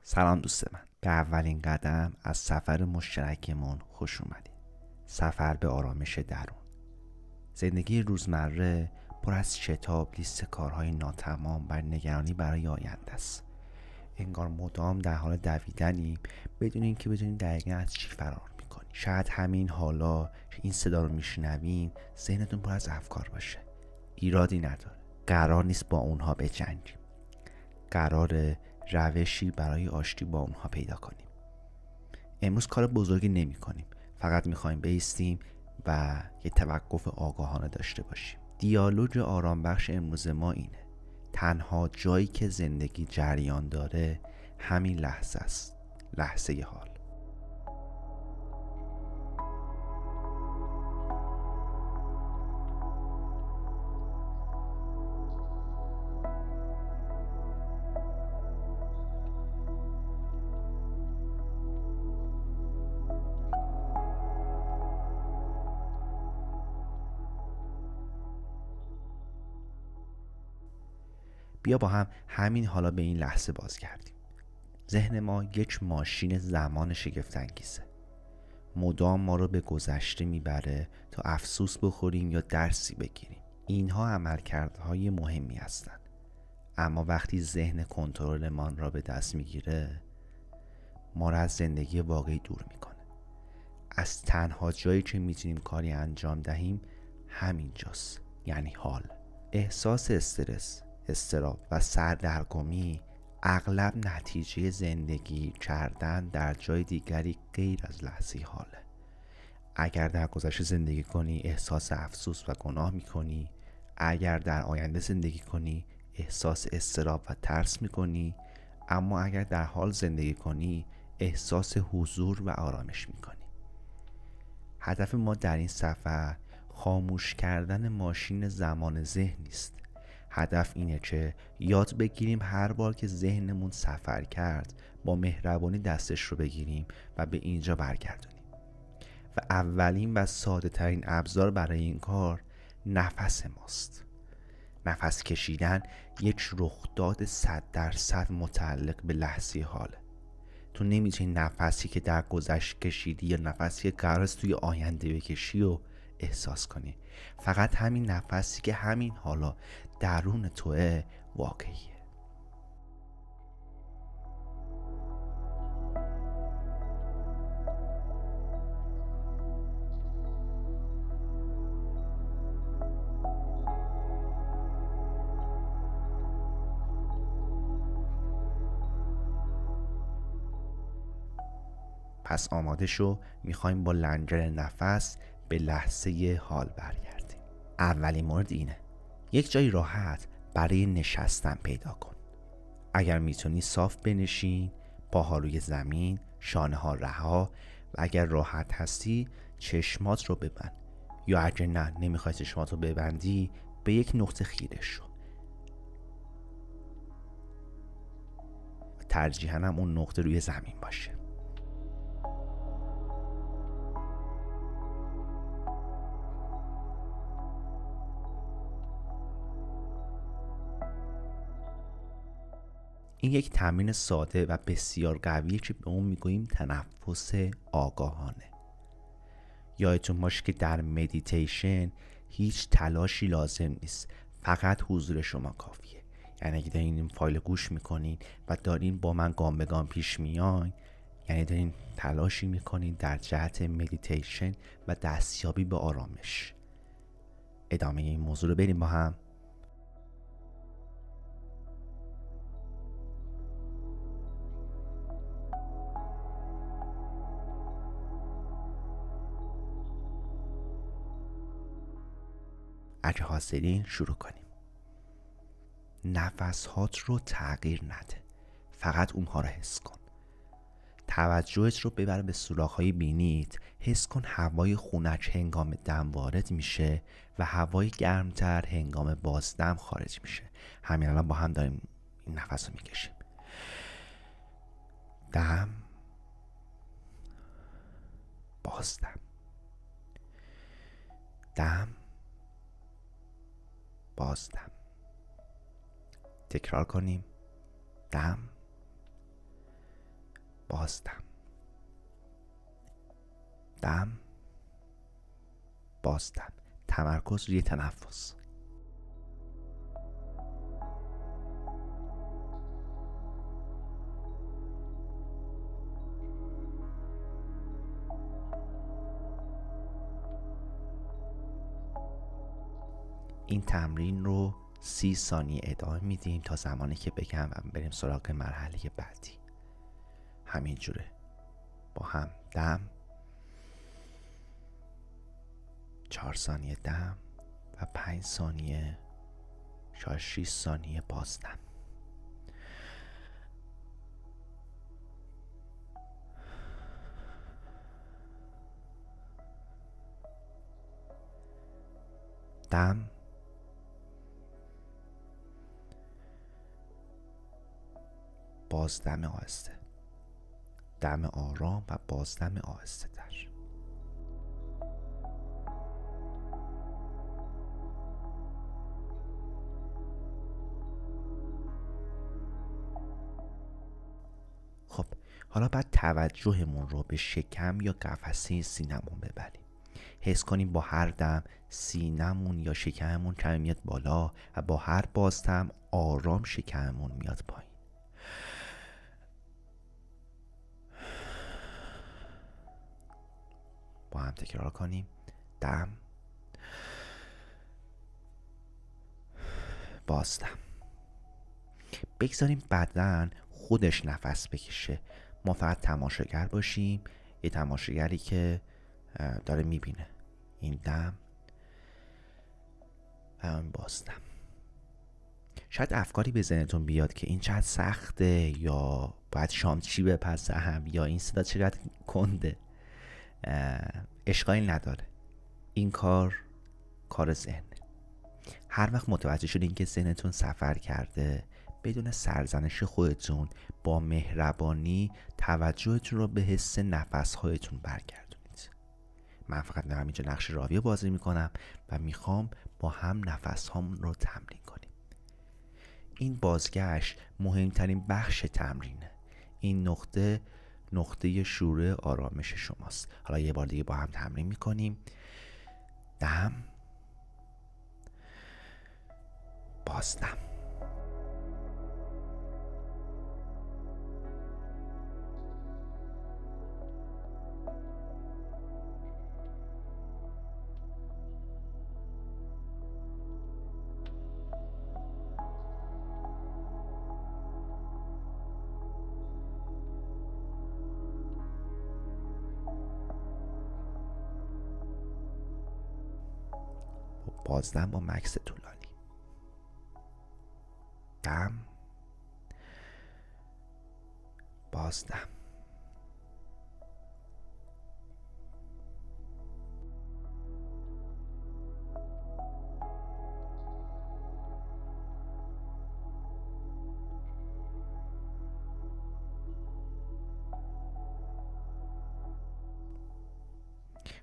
سلام دوست من، به اولین قدم از سفر مشترکمون خوش اومدید. سفر به آرامش درون. زندگی روزمره پر از شتاب، لیست کارهای ناتمام و نگرانی برای آینده است. انگار مدام در حال دویدنیم بدون اینکه بدونیم دقیقاً از چی فرار میکنیم. شاید همین حالا که این صدا رو میشنوین ذهنتون پر از افکار باشه. ایرادی نداره. قرار نیست با اونها بجنگیم. قراره روشی برای آشتی با اونها پیدا کنیم. امروز کار بزرگی نمی کنیم، فقط میخوایم بایستیم و یه توقف آگاهانه داشته باشیم. دیالوگ آرام بخش امروز ما اینه: تنها جایی که زندگی جریان داره همین لحظه است، لحظه حال. بیا با هم همین حالا به این لحظه بازگردیم. ذهن ما یک ماشین زمان شگفت انگیزه. مدام ما رو به گذشته میبره تا افسوس بخوریم یا درسی بگیریم. اینها عملکردهای مهمی هستند، اما وقتی ذهن کنترلمان را به دست میگیره ما را از زندگی واقعی دور میکنه. از تنها جایی که میتونیم کاری انجام دهیم همینجاست، یعنی حال. احساس استرس، اضطراب و سردرگمی اغلب نتیجه زندگی کردن در جای دیگری غیر از لحظه حاله. اگر در گذشته زندگی کنی احساس افسوس و گناه میکنی. اگر در آینده زندگی کنی احساس اضطراب و ترس میکنی. اما اگر در حال زندگی کنی احساس حضور و آرامش میکنی. هدف ما در این سفر خاموش کردن ماشین زمان ذهن نیست. هدف اینه که یاد بگیریم هر بار که ذهنمون سفر کرد با مهربانی دستش رو بگیریم و به اینجا برگردونیم. و اولین و ساده ترین ابزار برای این کار نفس ماست. نفس کشیدن یک رخداد 100% متعلق به لحظه حاله. تو نمیتونی نفسی که در گذشته کشیدی یا نفسی که قرار است توی آینده بکشی و احساس کنی. فقط همین نفسی که همین حالا درون توه واقعیه. پس آماده شو، میخوایم با لنگر نفس به لحظه حال برگردیم. اولین مورد اینه: یک جای راحت برای نشستن پیدا کن. اگر میتونی صاف بنشین، پاها روی زمین، شانه ها رها، و اگر راحت هستی چشمات رو ببند، یا اگر نه نمیخوای چشمات رو ببندی به یک نقطه خیره شو. ترجیحاً هم اون نقطه روی زمین باشه. این یک تمرین ساده و بسیار قویه که به اون میگوییم تنفس آگاهانه. یادتون باشه که در مدیتیشن هیچ تلاشی لازم نیست، فقط حضور شما کافیه. یعنی اگه دارین این فایل گوش میکنین و دارین با من گام به گام پیش میاین، یعنی دارین تلاشی میکنین در جهت مدیتیشن و دستیابی به آرامش. ادامه این موضوع رو بریم با هم. اگه حاضرین شروع کنیم. نفسهات رو تغییر نده، فقط اونها رو حس کن. توجهت رو ببر به سوراخ‌های بینیت. حس کن هوای خنک هنگام دم وارد میشه و هوای گرمتر هنگام بازدم خارج میشه. همین الان با هم داریم این نفس رو میکشیم. دم، بازدم، دم، بازدم. تکرار کنیم: دم، بازدم، دم، بازدم. تمرکز روی تنفس. این تمرین رو 30 ثانیه ادامه میدیم تا زمانی که بگم و بریم سراغ مرحله بعدی. همین جوره با هم دم، 4 ثانیه دم و 5 ثانیه شاید 6 ثانیه بازدم. دم، بازدم آهسته، دم آرام و بازدم آهسته تر. خب حالا باید توجهمون رو به شکم یا قفسه سینمون ببریم. حس کنیم با هر دم سینمون یا شکممون کمی میاد بالا و با هر بازدم آرام شکممون میاد پایین. با هم تکرار کنیم. دم، بازدم. بگذاریم بدن خودش نفس بکشه. ما فقط تماشاگر باشیم، یه تماشاگری که داره میبینه این دم و این بازدم. شاید افکاری به ذهنتون بیاد که این چقدر سخته، یا باید شام چی بپزم، یا این صدا چقدر کنده. اشکالی نداره، این کار ذهنه. هر وقت متوجه شدین که ذهنتون سفر کرده، بدون سرزنش خودتون با مهربانی توجهتون رو به حس نفس‌هایتون برگردونید. من فقط دارم اینجا نقش راوی بازی میکنم و میخوام با هم نفس‌هامون رو تمرین کنیم. این بازگشت مهمترین بخش تمرینه. این نقطه شروع آرامش شماست. حالا یه بار دیگه با هم تمرین میکنیم. دم، بازدم. بازدم با مکث طولانی. دم، بازدم.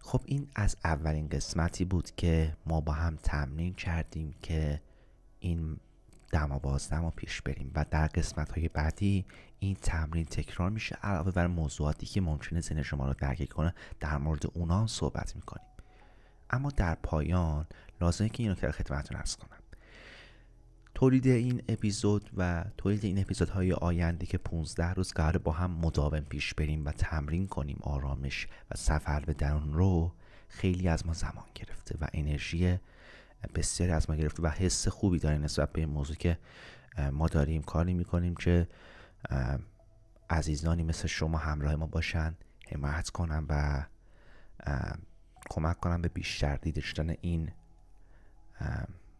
خب این از اولین قسمتی بود که ما با هم تمرین کردیم که این دم و بازدم رو پیش بریم و در قسمت‌های بعدی این تمرین تکرار میشه. علاوه بر موضوعاتی که ممکنه ذهن شما رو درگیر کنه، در مورد اونا هم صحبت میکنیم. اما در پایان لازمه که اینو که خدمتتون عرض کنم. تولید این اپیزود و تولید این اپیزودهای آینده که 15 روز قرار با هم مداوم پیش بریم و تمرین کنیم آرامش و سفر به درون رو، خیلی از ما زمان گرفته و انرژی بسیاری از ما گرفته و حس خوبی داریم نسبت به این موضوع که ما داریم کاری میکنیم که عزیزانی مثل شما همراه ما باشن، حمایت کنن و کمک کنن به بیشتر دیده شدن این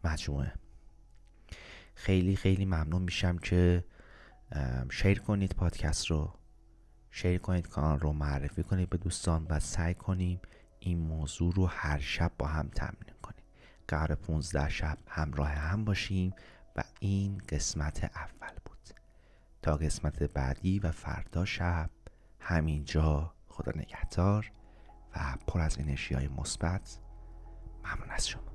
مجموعه. خیلی خیلی ممنون میشم که شیر کنید پادکست رو، شیر کنید کانال رو، معرفی کنید به دوستان و سعی کنیم این موضوع رو هر شب با هم تمرین کنیم. قرار 15 شب همراه هم باشیم و این قسمت اول بود. تا قسمت بعدی و فردا شب همینجا، خدا نگهدار و پر از انرژی‌های مثبت. ممنون از شما.